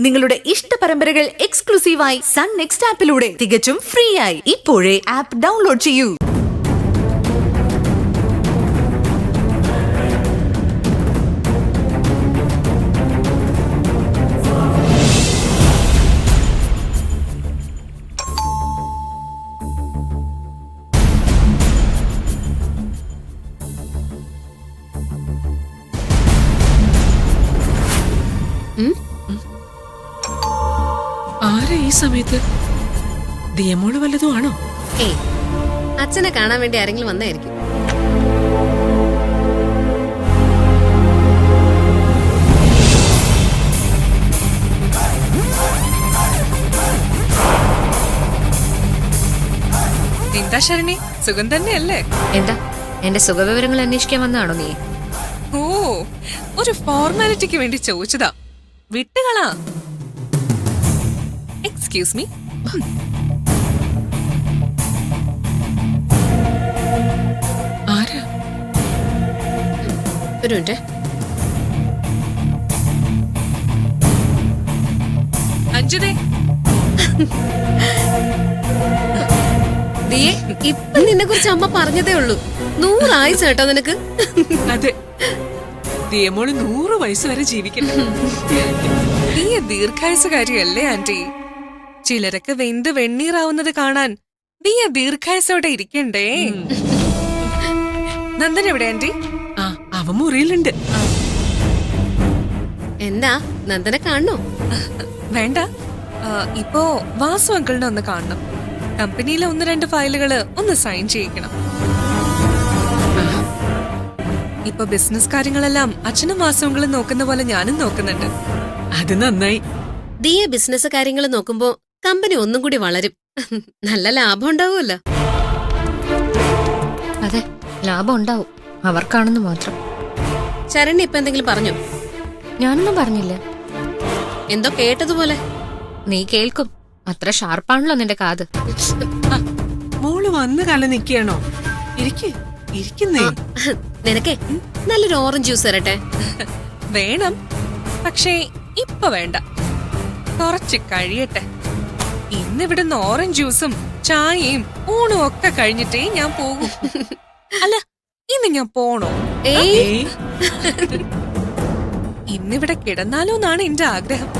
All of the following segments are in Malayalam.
നിങ്ങളുടെ ഇഷ്ട പരമ്പരകൾ എക്സ്ക്ലൂസീവായി സൺ നെക്സ്റ്റ് ആപ്പിലൂടെ തികച്ചും ഫ്രീ ആയി ഇപ്പോഴേ ആപ്പ് ഡൗൺലോഡ് ചെയ്യൂ. ആരാ ഈ സമയത്ത്? ദിയമോള് വല്ലതും ആണോ? ഏയ്, അച്ഛനെ കാണാൻ വേണ്ടി ആരെങ്കിലും വന്നായിരിക്കും. എന്താ ശരണി, സുഖം തന്നെയല്ലേ? എന്താ എന്റെ സുഖവിവരങ്ങൾ അന്വേഷിക്കാൻ വന്നാണോ നീ? ഓ, ഒരു ഫോർമാലിറ്റിക്ക് വേണ്ടി ചോദിച്ചതാ. വിട്ടുകളാ. Excuse me. ആരാ? ഒരു മിനിറ്റ്. അഞ്ജുദേ, ദിയെ, ഇപ്പൊ നിന്നെ കുറിച്ച് അമ്മ പറഞ്ഞതേ ഉള്ളൂ. 100 ആയുസ് കേട്ടോ നിനക്ക്. അതെ, ദിയമോള് 100 വയസ്സ് വരെ ജീവിക്കണം. നീ ദീർഘായുസുകാരിയല്ലേ ആന്റി? ചിലരൊക്കെ വെന്ത് വെണ്ണീറാവുന്നത് കാണാൻ നീ ദീർഘായുസോടെ ഇരിക്കണ്ടേ? നന്ദൻ എവിടെ ആന്റി? ആ, അവ മുറിയിലുണ്ട്. എന്താ നന്ദനെ കാണണോ? വേണ്ട, ഇപ്പോ വാസു അങ്കിളിനെ ഒന്ന് കാണണം. കമ്പനിയിലെ 1-2 ഫയലുകള് ഒന്ന് സൈൻ ചെയ്യിക്കണം. ഇപ്പൊ ബിസിനസ് കാര്യങ്ങളെല്ലാം അച്ഛനും വാസുവങ്ങളും നോക്കുന്ന പോലെ ഞാനും നോക്കുന്നുണ്ട്. അത് നന്നായി. ദിയെ ബിസിനസ് കാര്യങ്ങൾ നോക്കുമ്പോ കമ്പനി ഒന്നും കൂടി വളരും. നല്ല ലാഭം ഉണ്ടാവുമല്ലോ. അതെ, ലാഭം ഉണ്ടാവും, അവർക്കാണെന്ന് മാത്രം. ശരണ്യ ഇപ്പൊ എന്തെങ്കിലും പറഞ്ഞോ? ഞാനൊന്നും പറഞ്ഞില്ല. എന്തോ കേട്ടതുപോലെ. നീ കേൾക്കും, അത്ര ഷാർപ്പാണല്ലോ നിന്റെ കാത്. മോള് വന്ന കാലം നിക്കണോ? ഇരിക്കുന്നേ. നിനക്കേ നല്ലൊരു ഓറഞ്ച് ജ്യൂസ് തരട്ടെ? വേണം, പക്ഷേ ഇപ്പൊ വേണ്ട, കുറച്ച് കഴിയട്ടെ. ഇന്നിവിടുന്ന് ഓറഞ്ച് ജ്യൂസും ചായയും ഊണും ഒക്കെ കഴിഞ്ഞിട്ടേ ഞാൻ പോകും. അല്ല, ഇന്ന് ഞാൻ പോണോ? ഏയ്, ഇന്നിവിടെ കിടന്നാലോ എന്നാണ് എന്റെ ആഗ്രഹം.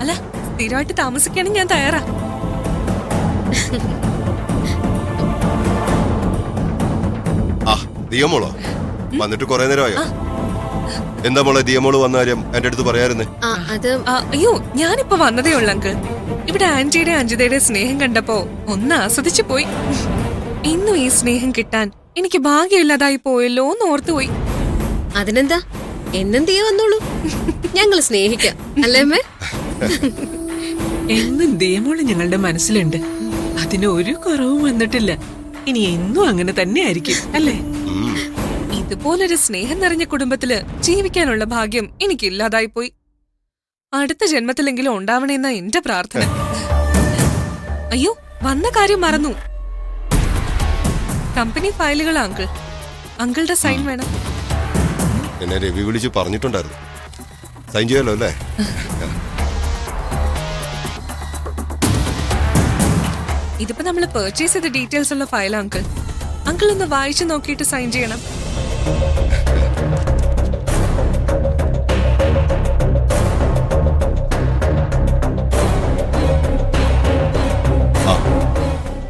അല്ല, സ്ഥിരമായിട്ട് താമസിക്കാനും ഞാൻ തയ്യാറാ. ദിയമോളോ വന്നിട്ട് കൊറേ നേരമായോ? എന്താ മോളെ ദിയമോള് വന്ന കാര്യം എന്റെ അടുത്ത് പറയാറുന്നേ? അയ്യോ, ഞാനിപ്പോ വന്നതേ ഉള്ളു അങ്കിൾ. ഇവിടെ ആന്റിയുടെ അഞ്ജിതയുടെ സ്നേഹം കണ്ടപ്പോ ഒന്ന് ആസ്വദിച്ചു പോയി. ഇന്നും ഈ സ്നേഹം കിട്ടാൻ എനിക്ക് ഭാഗ്യമില്ലാതായി പോയല്ലോ എന്ന് ഓർത്തുപോയി. അതിനെന്താ, എന്നും ദിയ വന്നോളൂ, ഞങ്ങള് സ്നേഹിക്കാം, അല്ലേ അമ്മേ? എന്നും ദിയമോള് ഞങ്ങളുടെ മനസ്സിലുണ്ട്. അതിന് ഒരു കുറവും വന്നിട്ടില്ല. ഇനി എന്നും അങ്ങനെ തന്നെ ആയിരിക്കും, അല്ലേ? ഇതുപോലൊരു സ്നേഹം നിറഞ്ഞ കുടുംബത്തില് ജീവിക്കാനുള്ള ഭാഗ്യം എനിക്കില്ലാതായി പോയി. അടുത്ത ജന്മത്തിലെങ്കിലും ഉണ്ടാവണേന്ന എന്റെ പ്രാർത്ഥന. അയ്യോ, വന്ന കാര്യം മറന്നു. കമ്പനി ഫയലുകൾ അങ്കിളുടെ സൈൻ വേണം. എന്നെ രവി വിളിച്ച് പറഞ്ഞിട്ടുണ്ടായിരുന്നു. സൈൻ ചെയ്യാലോ അല്ലേ? ഇതിപ്പോ നമ്മള് പർച്ചേസ് ചെയ്ത ഡീറ്റെയിൽസ് ഉള്ള ഫയൽ അങ്കിൾ ഒന്ന് വായിച്ചു നോക്കിയിട്ട് സൈൻ ചെയ്യണം.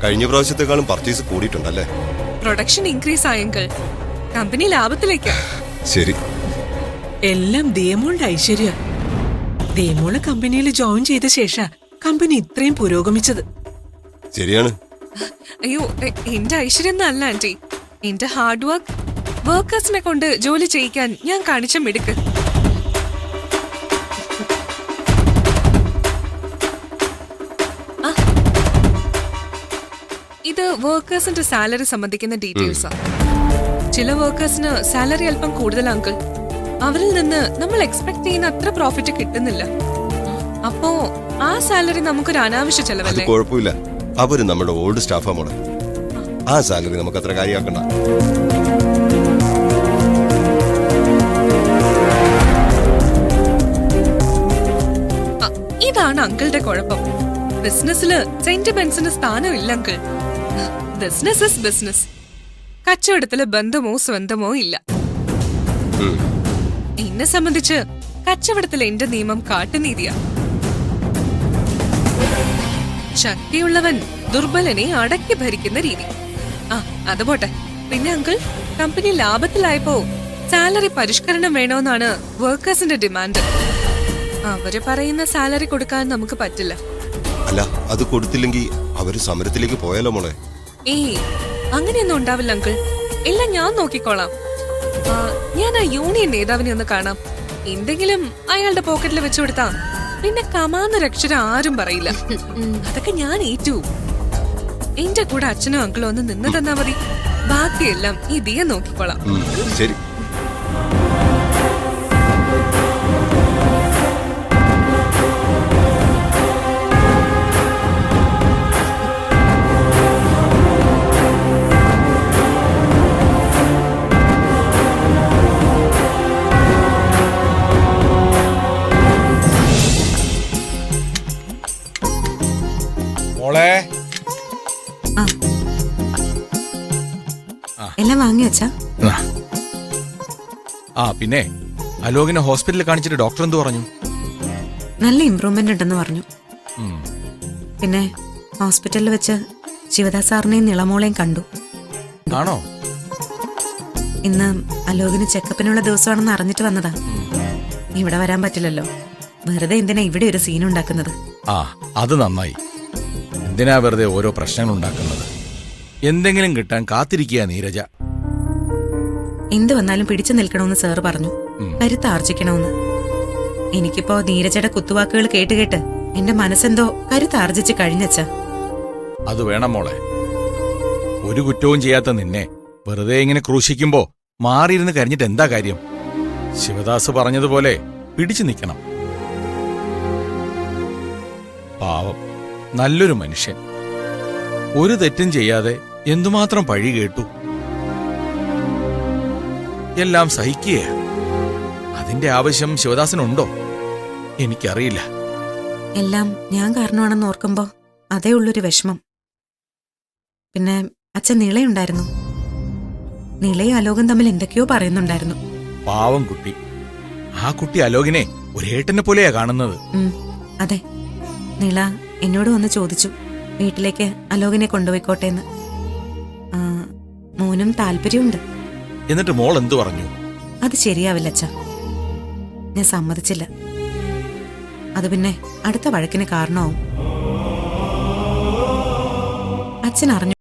കഴിഞ്ഞ പ്രാവശ്യത്തെക്കാളും പർച്ചേസ് കൂടിയിട്ടുണ്ടല്ലേ? പ്രൊഡക്ഷൻ ഇൻക്രീസ് ആയ കമ്പനി ലാഭത്തിലേക്കാ. ശരി, എല്ലാം ദിയമോളുടെ ഐശ്വര്യ. ദിയമോള് കമ്പനിയിൽ ജോയിൻ ചെയ്ത ശേഷം കമ്പനി ഇത്രയും പുരോഗമിച്ചത്. ശരിയാണ്. അയ്യോ, എന്റെ ഐശ്വര്യം അല്ല ആന്റി, എന്റെ ഹാർഡ് വർക്ക്. വർക്കേഴ്സിനെ കൊണ്ട് ജോലി ചെയ്യിക്കാൻ ഞാൻ കാണിച്ച മിടുക്ക്. ഇത് വർക്കേഴ്സിന്റെ സാലറി സംബന്ധിക്കുന്ന ഡീറ്റെയിൽസാ. ചില വർക്കേഴ്സിന് സാലറി അല്പം കൂടുതൽ അങ്കിൾ. അവരിൽ നിന്ന് നമ്മൾ എക്സ്പെക്ട് ചെയ്യുന്ന അത്ര പ്രോഫിറ്റ് കിട്ടുന്നില്ല. അപ്പോ ആ സാലറി നമുക്കൊരു അനാവശ്യ ചെലവല്ലേ? കുഴപ്പമില്ല, അവര് നമ്മുടെ ഓൾഡ് സ്റ്റാഫാ മോളെ. ആ സാലറി നമുക്ക് അത്ര കാര്യമാക്കണ്ട. അതാണ് അങ്കിളുടെ കുഴപ്പം. ബിസിനസ്സില് സെന്റിമെന്റ്സിന് സ്ഥാനമില്ല അങ്കിൾ. Business is business. കച്ചവടത്തില് ബന്ധമോ സ്വന്തമോ ഇല്ല. എന്നെ സംബന്ധിച്ച് കച്ചവടത്തിലെ എന്റെ നിയമം കാട്ടുനീതിയാ. ശക്തിയുള്ളവൻ ദുർബലനെ അടക്കി ഭരിക്കുന്ന രീതി. ആ അത് പോട്ടെ. പിന്നെ അങ്കിൾ, കമ്പനി ലാഭത്തിലായപ്പോ സാലറി പരിഷ്കരണം വേണോന്നാണ് വർക്കേഴ്സിന്റെ ഡിമാൻഡ്. അവര് പറയുന്ന സാലറി കൊടുക്കാൻ നമുക്ക് പറ്റില്ല. അല്ല, അത് കൊടുത്തില്ലെങ്കിൽ അവര് സമരത്തിലേക്ക് പോയാലോ മോളെ? ഏയ്, അങ്ങനെയൊന്നും ഉണ്ടാവില്ല അങ്കിൾ. എല്ലാം ഞാൻ നോക്കിക്കോളാം. ഞാൻ ആ യൂണിയൻ നേതാവിനെ ഒന്ന് കാണാം. എന്തെങ്കിലും അയാളുടെ പോക്കറ്റിൽ വെച്ചു കൊടുത്താ പിന്നെ കമാന്നൊരക്ഷരം ആരും പറയില്ല. അതൊക്കെ ഞാൻ ഏറ്റു. എന്റെ കൂടെ അച്ഛനും അങ്കിളും ഒന്ന് നിന്ന് തന്നാ മതി. ബാക്കിയെല്ലാം ഈ ദിയ നോക്കിക്കോളാം. ശരി. മോളെ, എല്ലാം വാങ്ങി വെച്ചാ? പിന്നെ അലോകിനെ ഹോസ്പിറ്റലിൽ കാണിച്ചിട്ട് ഡോക്ടർ എന്ത് പറഞ്ഞു? നല്ല ഇമ്പ്രൂവ്മെന്റ് ഉണ്ടെന്ന് പറഞ്ഞു. ഉം. പിന്നെ ഹോസ്പിറ്റലിൽ വെച്ച് ശിവദാസ് സാറിനെയും നിളമോളെയും കണ്ടു. ആണോ? ഇന്ന് അലോകിന് ചെക്കപ്പിനുള്ള ദിവസമാണെന്ന് അറിഞ്ഞിട്ട് വന്നതാ. ഇവിടെ വരാൻ പറ്റില്ലല്ലോ. വെറുതെ എന്തിനാ ഇവിടെ ഒരു സീൻ ഉണ്ടാക്കുന്നത്? അത് നന്നായി. എന്തിനാ വെറുതെ ഓരോ പ്രശ്നങ്ങൾ ഉണ്ടാക്കുന്നത്? എന്തെങ്കിലും കിട്ടാൻ കാത്തിരിക്കുക നീരജ. എന്ത് വന്നാലും പിടിച്ചു നിൽക്കണമെന്ന് സാറ് പറഞ്ഞു. കരുത്താർജിക്കണമെന്ന്. എനിക്കിപ്പോ നീരജയുടെ കുത്തുവാക്കുകൾ കേട്ട് എന്റെ മനസ്സെന്തോ കരുത്താർജിച്ച് കഴിഞ്ഞച്ച. അത് വേണം മോളെ. ഒരു കുറ്റവും ചെയ്യാത്ത നിന്നെ വെറുതെ ഇങ്ങനെ ക്രൂശിക്കുമ്പോ മാറിയിരുന്ന് കരഞ്ഞിട്ട് എന്താ കാര്യം? ശിവദാസ് പറഞ്ഞതുപോലെ പിടിച്ചു നിൽക്കണം. പാവം, നല്ലൊരു മനുഷ്യൻ. ഒരു തെറ്റും ചെയ്യാതെ എന്തുമാത്രം പഴി കേട്ടു. എല്ലാം സഹിക്കുക. അതിന്റെ ആവശ്യം ശിവദാസനുണ്ടോ? എനിക്കറിയില്ല. എല്ലാം ഞാൻ കാരണമാണെന്ന് ഓർക്കുമ്പോ അതേ ഉള്ളൊരു വിഷമം. പിന്നെ അച്ഛൻ നിളയുണ്ടായിരുന്നു. നിളയും അലോകം തമ്മിൽ എന്തൊക്കെയോ പറയുന്നുണ്ടായിരുന്നു. പാവം കുട്ടി. ആ കുട്ടി അലോകിനെ ഒരേട്ടനെ പോലെയാ കാണുന്നത്. അതെ. നിള എന്നോട് വന്ന് ചോദിച്ചു വീട്ടിലേക്ക് അലോകിനെ കൊണ്ടുപോയിക്കോട്ടെ എന്ന്. മോനും താല്പര്യമുണ്ട്. എന്നിട്ട് മോൾ എന്തു പറഞ്ഞു? അത് ശരിയാവില്ല അച്ഛാ. ഞാൻ സമ്മതിച്ചില്ല. അത് പിന്നെ അടുത്ത വഴക്കിന് കാരണമാവും. അച്ഛൻ അറിഞ്ഞു